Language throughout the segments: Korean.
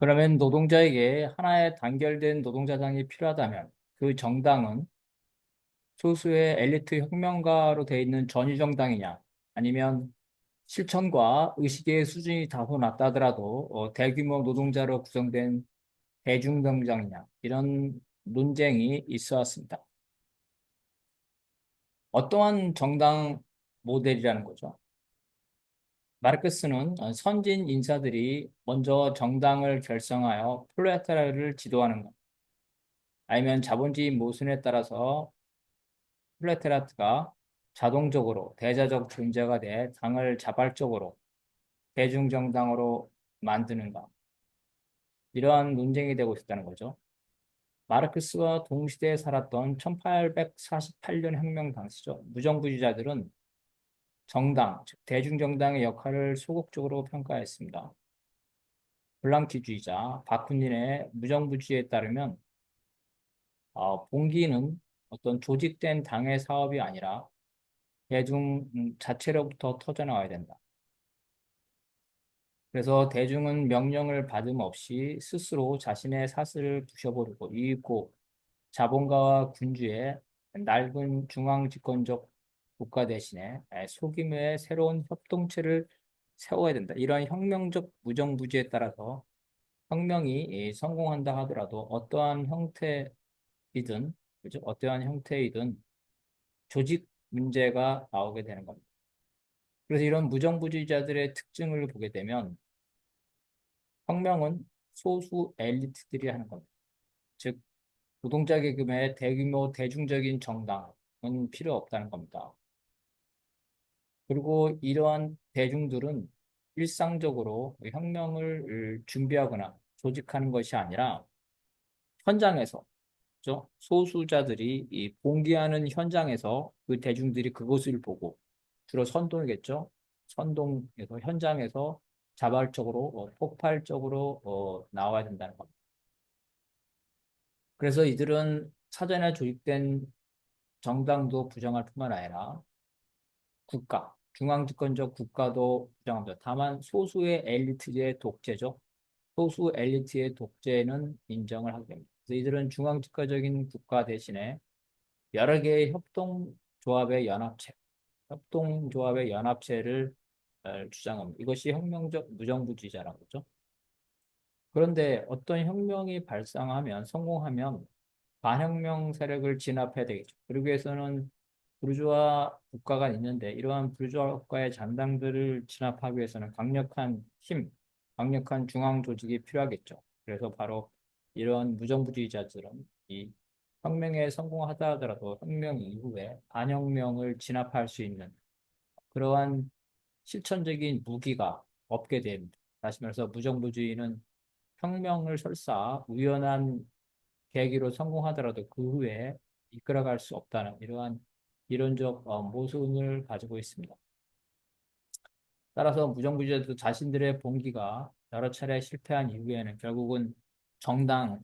그러면 노동자에게 하나의 단결된 노동자당이 필요하다면 그 정당은 소수의 엘리트 혁명가로 되어 있는 전위정당이냐 아니면 실천과 의식의 수준이 다소 낮다 하더라도 대규모 노동자로 구성된 대중정당이냐 이런 논쟁이 있어 왔습니다. 어떠한 정당 모델이라는 거죠. 마르크스는 선진 인사들이 먼저 정당을 결성하여 프롤레타리아를 지도하는 것, 아니면 자본주의 모순에 따라서 프롤레타리아가 자동적으로 대자적 존재가 돼 당을 자발적으로 대중정당으로 만드는가, 이러한 논쟁이 되고 있었다는 거죠. 마르크스와 동시대에 살았던 1848년 혁명 당시죠. 무정부주의자들은 정당, 즉 대중정당의 역할을 소극적으로 평가했습니다. 블랑키주의자 바쿠닌의 무정부주의에 따르면 봉기는 어떤 조직된 당의 사업이 아니라 대중 자체로부터 터져나와야 된다. 그래서 대중은 명령을 받음 없이 스스로 자신의 사슬을 부셔버리고 이윽고 자본가와 군주의 낡은 중앙집권적 국가 대신에 소규모의 새로운 협동체를 세워야 된다. 이러한 혁명적 무정부주의에 따라서 혁명이 성공한다 하더라도 어떠한 형태이든, 그죠? 어떠한 형태이든 조직 문제가 나오게 되는 겁니다. 그래서 이런 무정부주의자들의 특징을 보게 되면 혁명은 소수 엘리트들이 하는 겁니다. 즉, 노동자 계급의 대규모 대중적인 정당은 필요 없다는 겁니다. 그리고 이러한 대중들은 일상적으로 혁명을 준비하거나 조직하는 것이 아니라 현장에서, 그죠? 소수자들이 이 봉기하는 현장에서 그 대중들이 그것을 보고 주로 선동이겠죠. 선동에서 현장에서 자발적으로 폭발적으로 나와야 된다는 겁니다. 그래서 이들은 사전에 조직된 정당도 부정할 뿐만 아니라 국가, 중앙집권적 국가도 부정합니다. 다만 소수의 엘리트의 독재죠. 소수 엘리트의 독재는 인정을 하게 됩니다. 그래서 이들은 중앙집권적인 국가 대신에 여러 개의 협동조합의 연합체를 주장합니다. 이것이 혁명적 무정부주의자라는 거죠. 그런데 어떤 혁명이 발생하면 성공하면 반혁명 세력을 진압해야 되겠죠. 그러기 위해서는 부르주아 국가가 있는데 이러한 부르주아 국가의 잔당들을 진압하기 위해서는 강력한 힘, 강력한 중앙 조직이 필요하겠죠. 그래서 바로 이러한 무정부주의자들은 이 혁명에 성공하다 하더라도 혁명 이후에 반혁명을 진압할 수 있는 그러한 실천적인 무기가 없게 됩니다. 다시 말해서 무정부주의는 혁명을 설사 우연한 계기로 성공하더라도 그 후에 이끌어갈 수 없다는 이러한 이론적 모순을 가지고 있습니다. 따라서 무정부주의자도 자신들의 봉기가 여러 차례 실패한 이후에는 결국은 정당의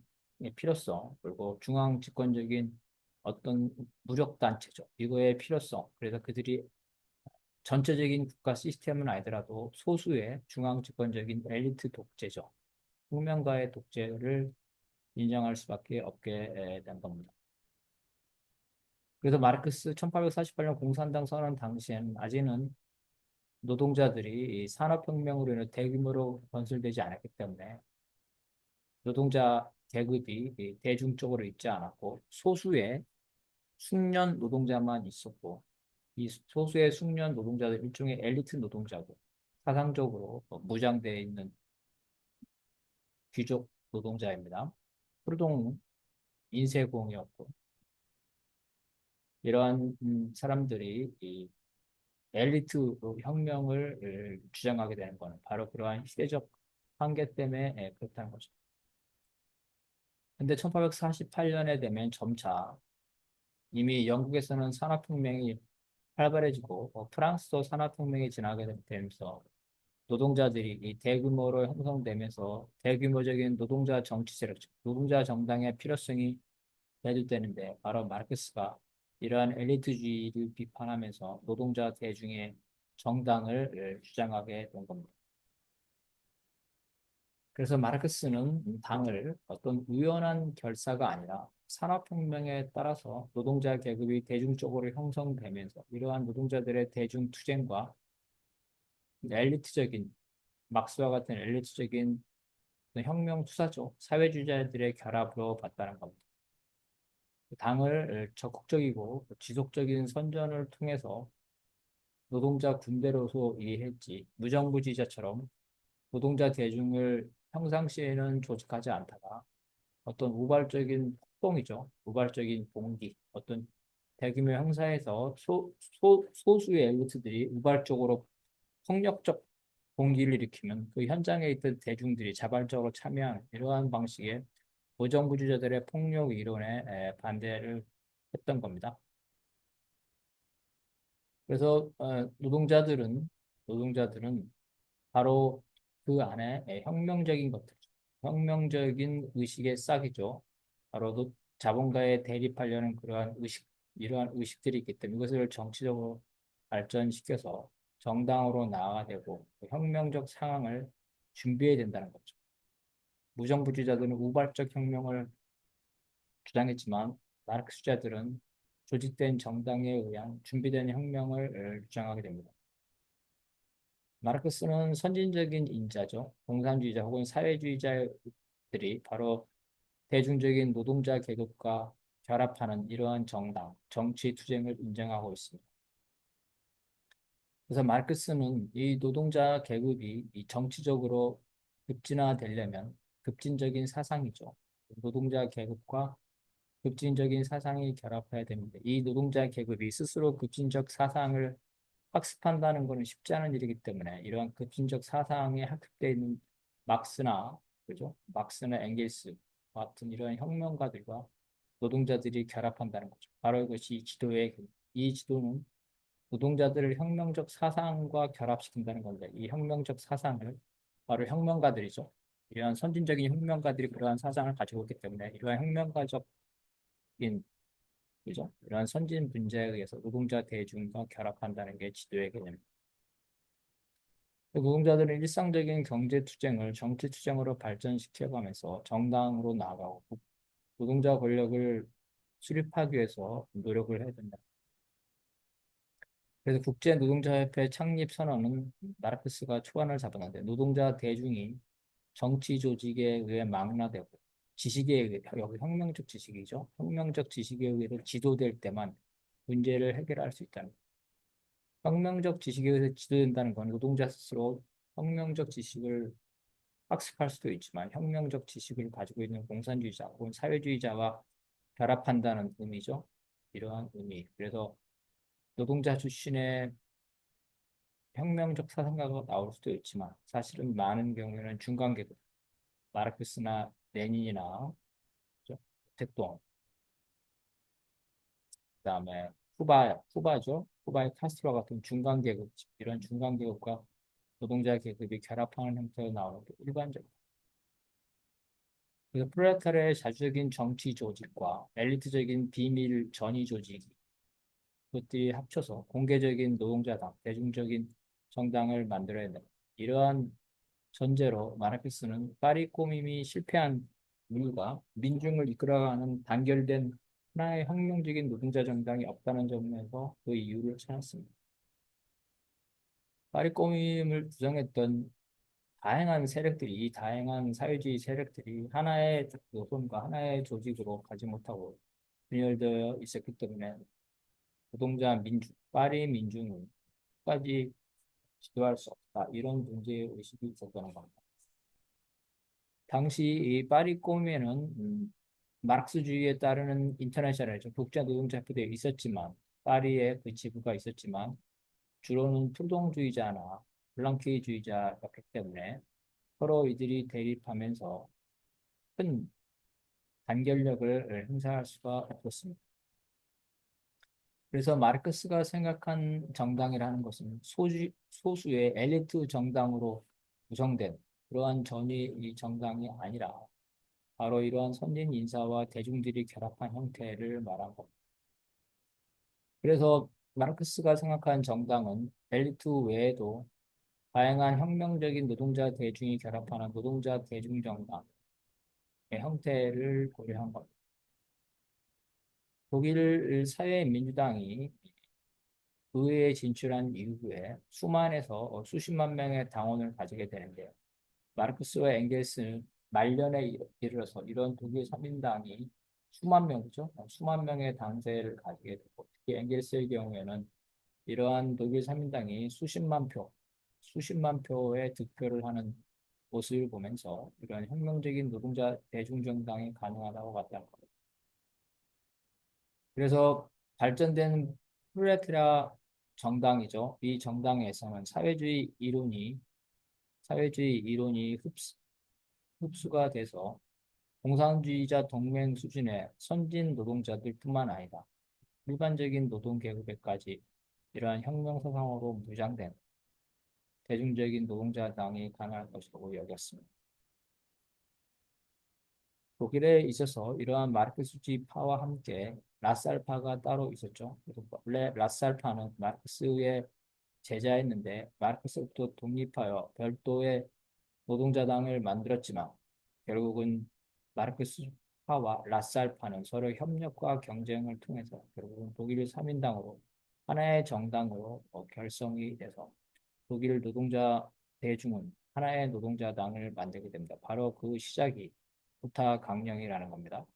필요성 그리고 중앙 집권적인 어떤 무력 단체죠. 이거의 필요성. 그래서 그들이 전체적인 국가 시스템은 아니더라도 소수의 중앙 집권적인 엘리트 독재죠. 혁명가의 독재를 인정할 수밖에 없게 된 겁니다. 그래서 마르크스 1848년 공산당 선언 당시에는 아직은 노동자들이 이 산업혁명으로 인해 대규모로 건설되지 않았기 때문에 노동자 계급이 이 대중적으로 있지 않았고 소수의 숙련 노동자만 있었고 이 소수의 숙련 노동자들 일종의 엘리트 노동자고 사상적으로 무장되어 있는 귀족 노동자입니다. 프루동 인쇄공이었고 이러한 사람들이 이 엘리트 혁명을 주장하게 되는 것은 바로 그러한 시대적 한계 때문에 그렇다는 거죠. 근데 1848년에 되면 점차 이미 영국에서는 산업혁명이 활발해지고 프랑스도 산업혁명이 지나게 되면서 노동자들이 이 대규모로 형성되면서 대규모적인 노동자 정치 세력, 노동자 정당의 필요성이 대두되는데 바로 마르크스가 이러한 엘리트주의를 비판하면서 노동자 대중의 정당을 주장하게 된 겁니다. 그래서 마르크스는 당을 어떤 우연한 결사가 아니라 산업혁명에 따라서 노동자 계급이 대중적으로 형성되면서 이러한 노동자들의 대중투쟁과 엘리트적인 막스와 같은 엘리트적인 혁명 투사죠. 사회주의자들의 결합으로 봤다는 겁니다. 당을 적극적이고 지속적인 선전을 통해서 노동자 군대로서 이해했지 무정부주의자처럼 노동자 대중을 평상시에는 조직하지 않다가 어떤 우발적인 폭동이죠. 우발적인 봉기, 어떤 대규모 행사에서 소수의 엘리트들이 우발적으로 폭력적 봉기를 일으키면 그 현장에 있던 대중들이 자발적으로 참여하는 이러한 방식의 무정부주의자들의 폭력 이론에 반대를 했던 겁니다. 그래서 노동자들은 바로 그 안에 혁명적인 것들, 혁명적인 의식의 싹이죠. 바로 자본가에 대립하려는 이러한 의식들이 있기 때문에 이것을 정치적으로 발전시켜서 정당으로 나아가되고 그 혁명적 상황을 준비해야 된다는 거죠. 무정부주의자들은 우발적 혁명을 주장했지만 마르크스주의자들은 조직된 정당에 의한 준비된 혁명을 주장하게 됩니다. 마르크스는 선진적인 인자죠. 공산주의자 혹은 사회주의자들이 바로 대중적인 노동자 계급과 결합하는 이러한 정당, 정치 투쟁을 인정하고 있습니다. 그래서 마르크스는 이 노동자 계급이 이 정치적으로 급진화되려면 급진적인 사상이죠. 노동자 계급과 급진적인 사상이 결합해야 됩니다. 이 노동자 계급이 스스로 급진적 사상을 학습한다는 것은 쉽지 않은 일이기 때문에 이러한 급진적 사상에 학습되어 있는 막스나 그죠? 막스나 엥겔스 같은 이러한 혁명가들과 노동자들이 결합한다는 거죠. 바로 이것이 이 지도는 노동자들을 혁명적 사상과 결합시킨다는 건데 이 혁명적 사상을 바로 혁명가들이죠. 이러한 선진적인 혁명가들이 그러한 사상을 가지고 있기 때문에 이러한 혁명가적인 그죠? 이러한 선진 분자에 의해서 노동자 대중과 결합한다는 게 지도의 개념입니다. 노동자들은 일상적인 경제 투쟁을 정치 투쟁으로 발전시켜가면서 정당으로 나아가고 노동자 권력을 수립하기 위해서 노력을 해야 된다. 그래서 국제노동자협회 창립 선언은 마르크스가 초안을 잡았는데 노동자 대중이 정치 조직에 의해 망라되고 지식에 의해 여기 혁명적 지식이죠. 혁명적 지식에 의해서 지도될 때만 문제를 해결할 수 있다는 혁명적 지식에 의해서 지도된다는 건 노동자 스스로 혁명적 지식을 학습할 수도 있지만 혁명적 지식을 가지고 있는 공산주의자 혹은 사회주의자와 결합한다는 의미죠. 이러한 의미. 그래서 노동자 출신의 혁명적 사상가가 나올 수도 있지만 사실은 많은 경우에는 중간계급, 마르크스나 레닌이나 그죠? 태동, 그다음에 후바죠. 후바의 카스트로 같은 중간계급, 이런 중간계급과 노동자 계급이 결합하는 형태로 나오는 게 일반적입니다. 그래서 프롤레타리아의 자주적인 정치 조직과 엘리트적인 비밀 전위 조직 그것들이 합쳐서 공개적인 노동자당, 대중적인 정당을 만들어야 된다. 이러한 전제로 마르크스는 파리 꼬밈이 실패한 이유가 민중을 이끌어가는 단결된 하나의 혁명적인 노동자 정당이 없다는 점에서 그 이유를 찾았습니다. 파리 꼬밈을 구성했던 다양한 세력들이, 이 다양한 사회주의 세력들이 하나의 노선과 하나의 조직으로 가지 못하고 분열되어 있었기 때문에 노동자 민주, 파리 민중은 끝까지 지도할 수 없다. 이런 문제의식이 있었다는 겁니다. 당시 이 파리 꼬미에는 마르크스주의에 따르는 인터내셔널, 국제노동자협회도 있었지만 파리에 그 지부가 있었지만 주로는 투동주의자나 블랑키주의자였기 때문에 서로 이들이 대립하면서 큰 단결력을 행사할 수가 없었습니다. 그래서 마르크스가 생각한 정당이라는 것은 소수의 엘리트 정당으로 구성된 그러한 전위 정당이 아니라 바로 이러한 선진 인사와 대중들이 결합한 형태를 말한 겁니다. 그래서 마르크스가 생각한 정당은 엘리트 외에도 다양한 혁명적인 노동자 대중이 결합하는 노동자 대중정당의 형태를 고려한 것. 독일 사회민주당이 의회에 진출한 이후에 수만에서 수십만 명의 당원을 가지게 되는데요. 마르크스와 엥겔스는 말년에 이르러서 이런 독일 삼인당이 수만 명이죠. 수만 명의 당세를 가지게 되고 특히 엥겔스의 경우에는 이러한 독일 삼인당이 수십만 표의 득표를 하는 모습을 보면서 이러한 혁명적인 노동자 대중정당이 가능하다고 봤다는 겁니다. 그래서 발전된 프롤레타리아 정당이죠. 이 정당에서는 사회주의 이론이 흡수가 돼서 공산주의자 동맹 수준의 선진 노동자들뿐만 아니라 일반적인 노동 계급에까지 이러한 혁명 사상으로 무장된 대중적인 노동자당이 가능할 것이라고 여겼습니다. 독일에 있어서 이러한 마르크스주의파와 함께 라살파가 따로 있었죠. 그래서 원래 라살파는 마르크스의 제자였는데 마르크스부터 독립하여 별도의 노동자당을 만들었지만 결국은 마르크스파와 라살파는 서로 협력과 경쟁을 통해서 결국은 독일 3인당으로 하나의 정당으로 결성이 돼서 독일 노동자 대중은 하나의 노동자당을 만들게 됩니다. 바로 그 시작이 구타 강령이라는 겁니다.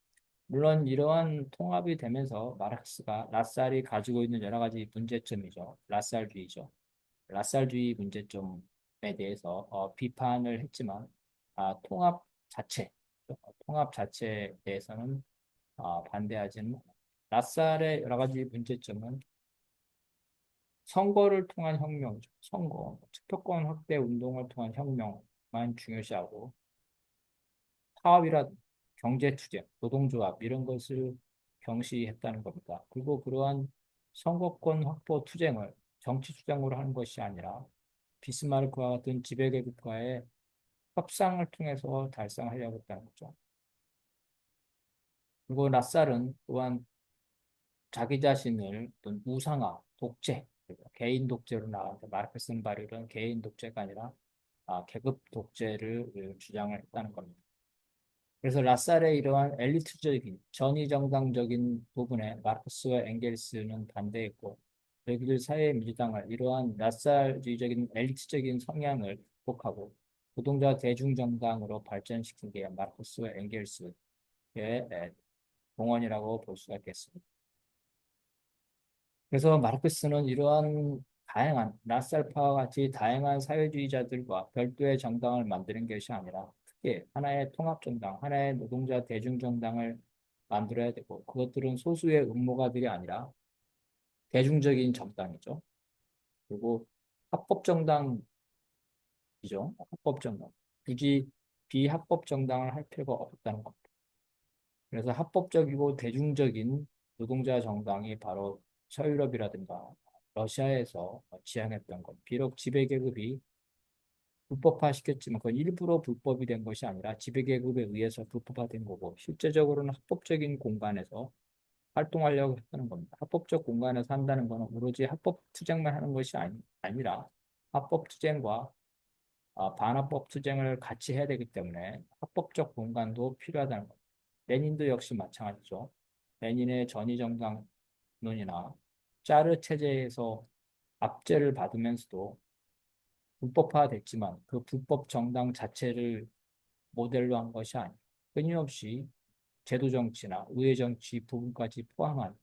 물론 이러한 통합이 되면서 마르크스가 라살이 가지고 있는 여러 가지 문제점이죠. 라살주의죠. 라살주의 문제점에 대해서 비판을 했지만 통합 자체에 대해서는 반대하지는 않아요. 라살의 여러 가지 문제점은 선거를 통한 혁명이죠. 투표권 확대 운동을 통한 혁명만 중요시하고 파업이라 경제투쟁, 노동조합 이런 것을 경시했다는 겁니다. 그리고 그러한 선거권 확보 투쟁을 정치 투쟁으로 하는 것이 아니라 비스마르크와 같은 지배계급과의 협상을 통해서 달성하려고 했다는 거죠. 그리고 라살은 또한 자기 자신을 어떤 우상화, 독재, 개인 독재로 나가는데 마르크스는 바로 이런 개인 독재가 아니라 계급 독재를 주장을 했다는 겁니다. 그래서 라살의 이러한 엘리트적인 전위정당적인 부분에 마르크스와 엥겔스는 반대했고 독일 사회민주당을 이러한 라살주의적인 엘리트적인 성향을 극복하고 노동자 대중정당으로 발전시킨 게 마르크스와 엥겔스의 공헌이라고 볼 수가 있겠습니다. 그래서 마르크스는 이러한 다양한 라살파와 같이 다양한 사회주의자들과 별도의 정당을 만드는 것이 아니라 특히 하나의 통합정당, 하나의 노동자 대중정당을 만들어야 되고 그것들은 소수의 음모가들이 아니라 대중적인 정당이죠. 그리고 합법정당이죠. 합법정당. 굳이 비합법정당을 할 필요가 없다는 겁니다. 그래서 합법적이고 대중적인 노동자 정당이 바로 서유럽이라든가 러시아에서 지향했던 것. 비록 지배계급이 불법화시켰지만 그건 일부러 불법이 된 것이 아니라 지배계급에 의해서 불법화된 거고 실제적으로는 합법적인 공간에서 활동하려고 했다는 겁니다. 합법적 공간에서 한다는 것은 오로지 합법 투쟁만 하는 것이 아니라 합법 투쟁과 반합법 투쟁을 같이 해야 되기 때문에 합법적 공간도 필요하다는 겁니다. 레닌도 역시 마찬가지죠. 레닌의 전위정당론이나 짜르 체제에서 압제를 받으면서도 불법화됐지만 그 불법 정당 자체를 모델로 한 것이 아니고 끊임없이 제도 정치나 의회 정치 부분까지 포함한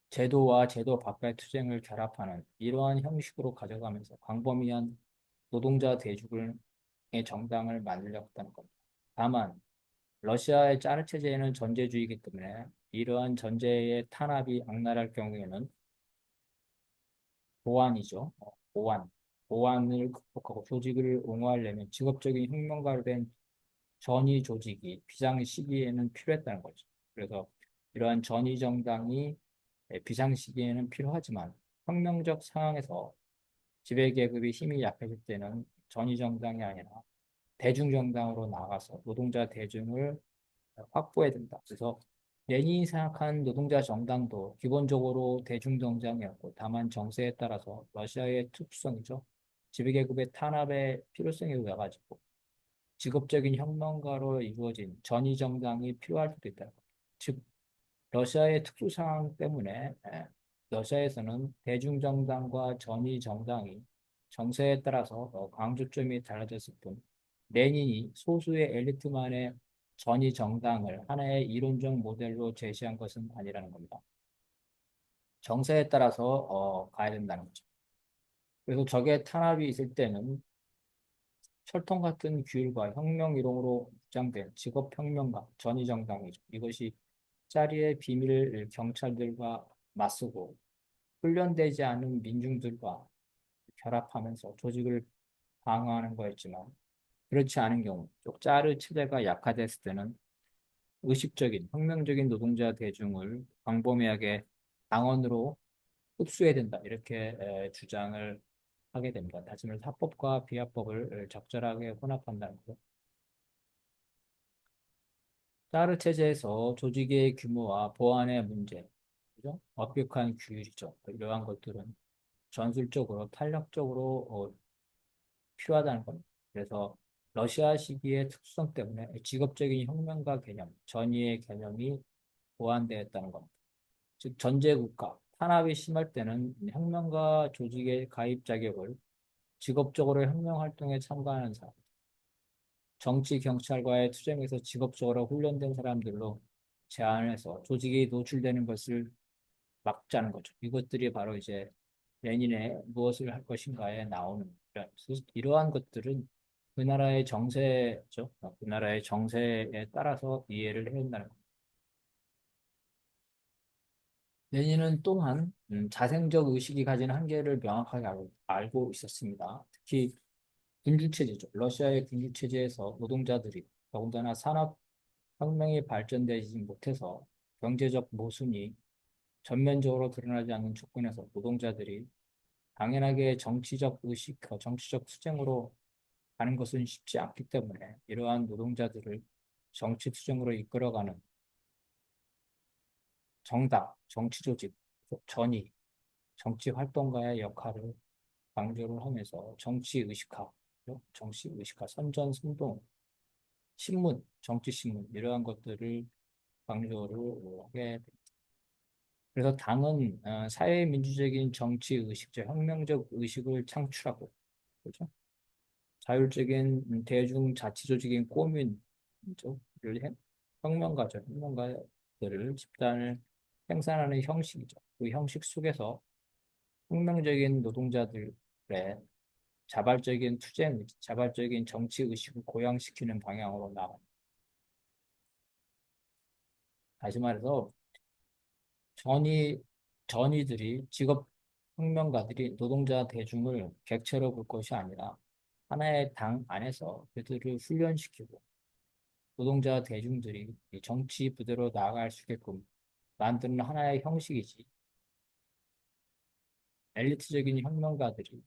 제도와 제도 밖의 투쟁을 결합하는 이러한 형식으로 가져가면서 광범위한 노동자 대중의 정당을 만들려고 했다는 겁니다. 다만 러시아의 짜르 체제에는 전제주의이기 때문에 이러한 전제의 탄압이 악랄할 경우에는 보안이죠. 보안을 극복하고 조직을 옹호하려면 직업적인 혁명가로 된 전위 조직이 비상 시기에는 필요했다는 거죠. 그래서 이러한 전위 정당이 비상 시기에는 필요하지만 혁명적 상황에서 지배계급이 힘이 약해질 때는 전위 정당이 아니라 대중정당으로 나가서 노동자 대중을 확보해야 된다. 그래서 레닌이 생각한 노동자 정당도 기본적으로 대중정당이었고 다만 정세에 따라서 러시아의 특수성이죠. 지배계급의 탄압의 필요성에 의해 가지고 직업적인 혁명가로 이루어진 전위 정당이 필요할 수도 있다. 즉 러시아의 특수 상황 때문에 러시아에서는 대중정당과 전위정당이 정세에 따라서 강조점이 달라졌을 뿐 레닌이 소수의 엘리트만의 전위정당을 하나의 이론적 모델로 제시한 것은 아니라는 겁니다. 정세에 따라서 가야 된다는 거죠. 그래서 적의 탄압이 있을 때는 철통 같은 규율과 혁명 이론으로 주장된 직업혁명가 전위정당이죠. 이것이 짜리의 비밀 경찰들과 맞서고 훈련되지 않은 민중들과 결합하면서 조직을 방어하는 거였지만 그렇지 않은 경우 쪽자르 체제가 약화됐을 때는 의식적인 혁명적인 노동자 대중을 광범위하게 당원으로 흡수해야 된다 이렇게 주장을 하게 됩니다. 다시 말해서 합법과 비합법을 적절하게 혼합한다는 것. 짜르 체제에서 조직의 규모와 보안의 문제, 그죠? 엄격한 규율이죠. 이러한 것들은 전술적으로 탄력적으로 필요하다는 겁니다. 그래서 러시아 시기의 특수성 때문에 직업적인 혁명가 개념, 전위의 개념이 보완되었다는 겁니다. 즉 전제국가, 탄압이 심할 때는 혁명가 조직의 가입 자격을 직업적으로 혁명 활동에 참가하는 사람, 정치 경찰과의 투쟁에서 직업적으로 훈련된 사람들로 제한해서 조직이 노출되는 것을 막자는 거죠. 이것들이 바로 이제 레닌의 무엇을 할 것인가에 나오는 이러한 것들은 그 나라의 정세죠. 그 나라의 정세에 따라서 이해를 해야 된다는 겁니다. 레닌은 또한 자생적 의식이 가진 한계를 명확하게 알고 있었습니다. 특히 군주체제죠. 러시아의 군주체제에서 노동자들이 더군다나 산업혁명이 발전되지 못해서 경제적 모순이 전면적으로 드러나지 않는 조건에서 노동자들이 당연하게 정치적 의식, 정치적 투쟁으로 가는 것은 쉽지 않기 때문에 이러한 노동자들을 정치 투쟁으로 이끌어가는 정당, 정치 조직, 전위, 정치 활동가의 역할을 강조를 하면서 정치 의식화, 정치 의식화, 선전, 선동, 신문, 정치 신문 이러한 것들을 강조를 하게 됩니다. 그래서 당은 사회민주적인 정치 의식적 혁명적 의식을 창출하고 그렇죠? 자율적인 대중자치조직인 꼬민을 혁명가죠. 혁명가들을 집단을 생산하는 형식이죠. 그 형식 속에서 혁명적인 노동자들의 자발적인 투쟁, 자발적인 정치 의식을 고양시키는 방향으로 나가. 다시 말해서 전위 전위들이 직업 혁명가들이 노동자 대중을 객체로 볼 것이 아니라 하나의 당 안에서 그들을 훈련시키고 노동자 대중들이 이 정치 부대로 나아갈 수 있게끔 만드는 하나의 형식이지 엘리트적인 혁명가들이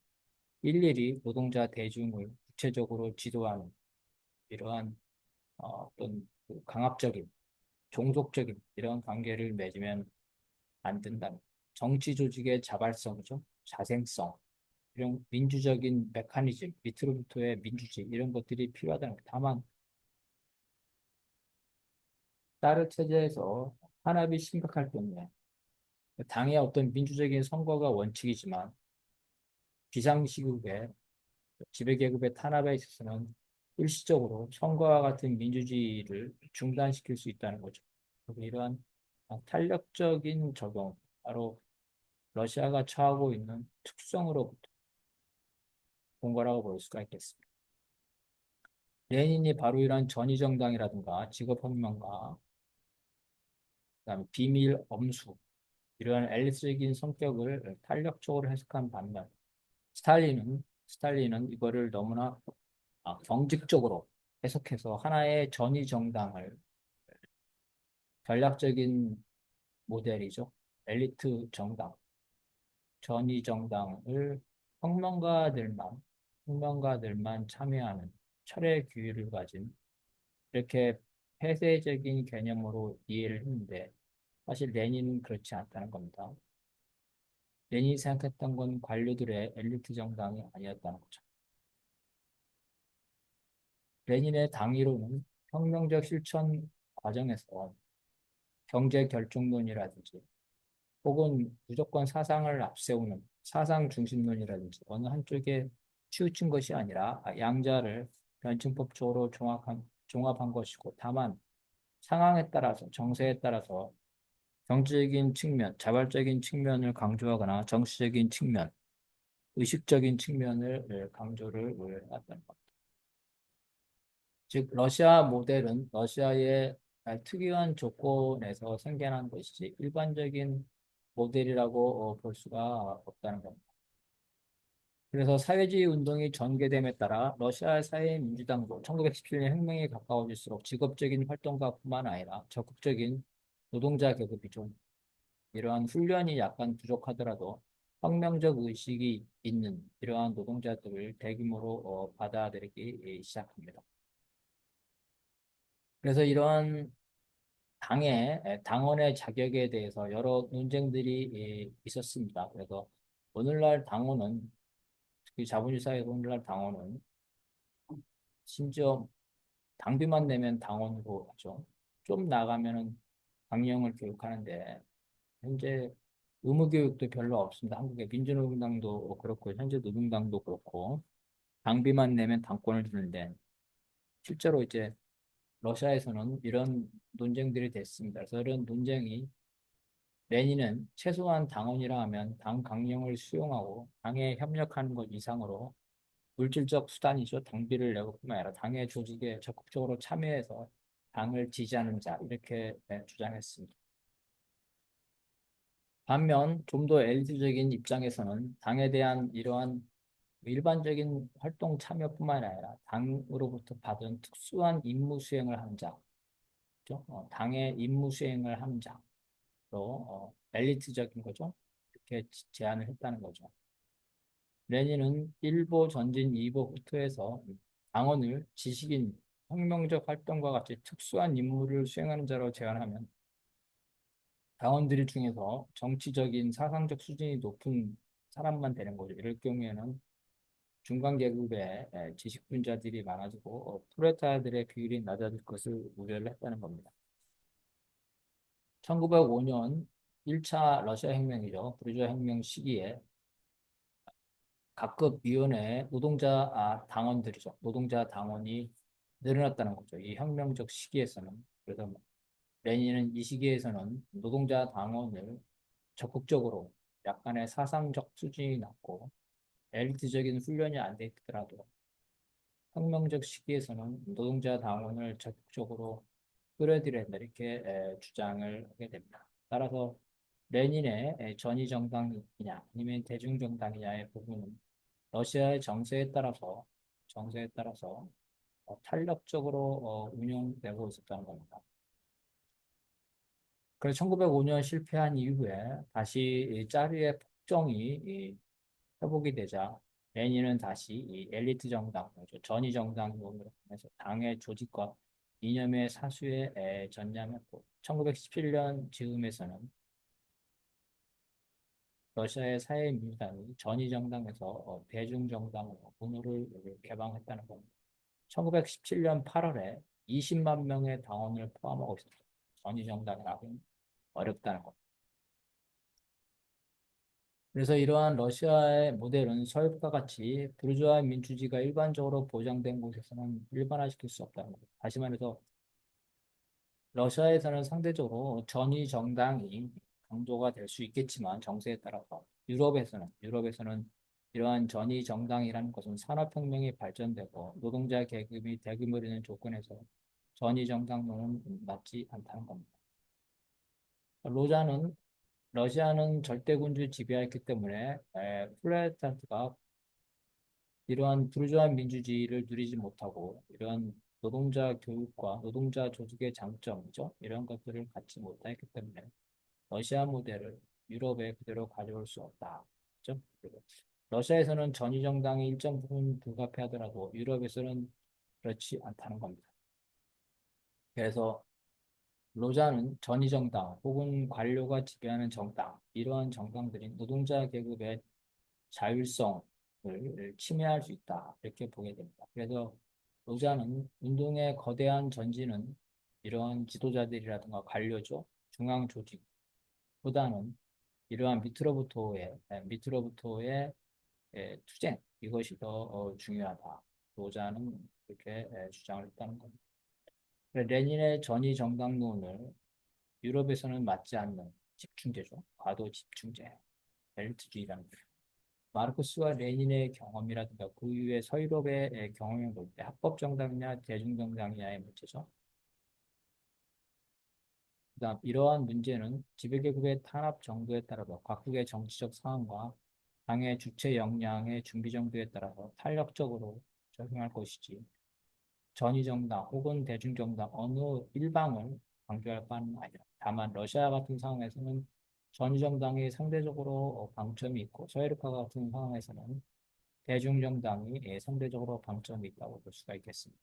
일일이 노동자 대중을 구체적으로 지도하는 이러한 어떤 그 강압적인 종속적인 이런 관계를 맺으면 안 된다. 정치 조직의 자발성이죠. 자생성, 이런 민주적인 메커니즘, 밑으로부터의 민주주의 이런 것들이 필요하다는 거. 다만 사르 체제에서 탄압이 심각할 경우에 당의 어떤 민주적인 선거가 원칙이지만 비상시국에 지배계급의 탄압에 있어서는 일시적으로 선거와 같은 민주주의를 중단시킬 수 있다는 거죠. 그리고 이러한 탄력적인 적용, 바로 러시아가 처하고 있는 특성으로부터 본 거라고 볼 수가 있겠습니다. 레닌이 바로 이러한 전위정당이라든가 직업혁명가, 그다음에 비밀 엄수, 이러한 엘리트적인 성격을 탄력적으로 해석한 반면 스탈린은 이거를 너무나 경직적으로 해석해서 하나의 전위 정당을 전략적인 모델이죠. 엘리트 정당, 전위 정당을 혁명가들만 혁명가들만 참여하는 철의 규율을 가진 이렇게 폐쇄적인 개념으로 이해를 했는데 사실 레닌은 그렇지 않다는 겁니다. 레닌이 생각했던 건 관료들의 엘리트 정당이 아니었다는 거죠. 레닌의 당위로는 혁명적 실천 과정에서 경제 결정론이라든지 혹은 무조건 사상을 앞세우는 사상 중심론이라든지 어느 한쪽에 치우친 것이 아니라 양자를 변증법적으로 종합한 것이고 다만 상황에 따라서 정세에 따라서 경제적인 측면, 자발적인 측면을 강조하거나 정치적인 측면, 의식적인 측면을 강조를 했다는 것. 즉 러시아 모델은 러시아의 특이한 조건에서 생겨난 것이지 일반적인 모델이라고 볼 수가 없다는 겁니다. 그래서 사회주의 운동이 전개됨에 따라 러시아 사회민주당도 1917년 혁명에 가까워질수록 직업적인 활동가뿐만 아니라 적극적인 노동자 계급이죠. 이러한 훈련이 약간 부족하더라도 혁명적 의식이 있는 이러한 노동자들을 대규모로 받아들이기 시작합니다. 그래서 이러한 당원의 자격에 대해서 여러 논쟁들이 있었습니다. 그래서 오늘날 당원은, 특히 자본주의 사회에서 오늘날 당원은 심지어 당비만 내면 당원으로 하죠. 좀 나가면은 강령을 교육하는데 현재 의무교육도 별로 없습니다. 한국의 민주노동당도 그렇고 현재 노동당도 그렇고 당비만 내면 당권을 주는데 실제로 이제 러시아에서는 이런 논쟁들이 됐습니다. 그래서 이런 논쟁이 레닌은 최소한 당원이라 하면 당 강령을 수용하고 당에 협력하는 것 이상으로 물질적 수단이죠. 당비를 내고 뿐만 아니라 당의 조직에 적극적으로 참여해서 당을 지지하는 자 이렇게 주장했습니다. 반면 좀 더 엘리트적인 입장에서는 당에 대한 이러한 일반적인 활동 참여뿐만 아니라 당으로부터 받은 특수한 임무 수행을 하는 자, 그죠? 당의 임무 수행을 하는 자로 엘리트적인 거죠. 이렇게 제안을 했다는 거죠. 레닌은 1보 전진 2보 후퇴에서 당원을 지식인, 혁명적 활동과 같이 특수한 임무를 수행하는 자로 제안하면 당원들 중에서 정치적인 사상적 수준이 높은 사람만 되는 거죠. 이럴 경우에는 중간 계급의 지식분자들이 많아지고 프롤레타리아들의 비율이 낮아질 것을 우려를 했다는 겁니다. 1905년 1차 러시아 혁명이죠. 부르주아 혁명 시기에 각급 위원회 노동자 당원들이죠. 노동자 당원이 늘어났다는 거죠. 이 혁명적 시기에서는. 그래서 레닌은 이 시기에서는 노동자 당원을 적극적으로 약간의 사상적 수준이 낮고 엘리트적인 훈련이 안 돼 있더라도 혁명적 시기에서는 노동자 당원을 적극적으로 끌어들여야 된다 이렇게 주장을 하게 됩니다. 따라서 레닌의 전위 정당이냐 아니면 대중 정당이냐의 부분은 러시아의 정세에 따라서 탄력적으로 운영되고 있었다는 겁니다. 그래서 1905년 실패한 이후에 다시 이 짜르의 폭정이 회복이 되자 레닌은 다시 이 엘리트 정당, 전위 정당론으로 하면서 당의 조직과 이념의 사수에 전념했고 1917년 즈음에서는 러시아의 사회민주당이 전위 정당에서 대중 정당으로 분호를 개방했다는 겁니다. 1917년 8월에 20만 명의 당원을 포함하고 있었죠. 전위 정당이라고는 어렵다는 겁니다. 그래서 이러한 러시아의 모델은 서유럽과 같이 부르주아 민주주의가 일반적으로 보장된 곳에서는 일반화시킬 수 없다는 거예요. 다시 말해서 러시아에서는 상대적으로 전위 정당이 강조가 될 수 있겠지만 정세에 따라서 유럽에서는 이러한 전위 정당이라는 것은 산업혁명이 발전되고 노동자 계급이 대규모로 있는 조건에서 전위 정당론은 맞지 않다는 겁니다. 로자는 러시아는 절대군주 지배했기 때문에 프롤레타리아가 이러한 부르주아 민주주의를 누리지 못하고 이러한 노동자 교육과 노동자 조직의 장점이죠. 이런 것들을 갖지 못했기 때문에 러시아 모델을 유럽에 그대로 가져올 수 없다. 그렇죠? 그리고 러시아에서는 전위 정당이 일정 부분 불가피하더라도 유럽에서는 그렇지 않다는 겁니다. 그래서 로자는 전위 정당 혹은 관료가 지배하는 정당 이러한 정당들이 노동자 계급의 자율성을 침해할 수 있다 이렇게 보게 됩니다. 그래서 노자는 운동의 거대한 전진은 이러한 지도자들이라든가 관료죠. 중앙 조직보다는 이러한 밑으로부터의 투쟁 이것이 더 중요하다. 노자는 그렇게 주장을 했다는 겁니다. 레닌의 전위 정당론을 유럽에서는 맞지 않는 집중제죠. 과도 집중제, 벨트주의라는 거예요. 마르크스와 레닌의 경험이라든가 그 이후에 서유럽의 경험을 볼 때 합법 정당이냐 대중 정당이냐의 문제죠. 그다음 이러한 문제는 지배계급의 탄압 정도에 따라서 각국의 정치적 상황과 당의 주체 역량의 준비 정도에 따라서 탄력적으로 적용할 것이지 전위정당 혹은 대중정당 어느 일방을 강조할 바는 아니라 다만 러시아 같은 상황에서는 전위정당이 상대적으로 방점이 있고 서유럽과 같은 상황에서는 대중정당이 상대적으로 방점이 있다고 볼 수가 있겠습니다.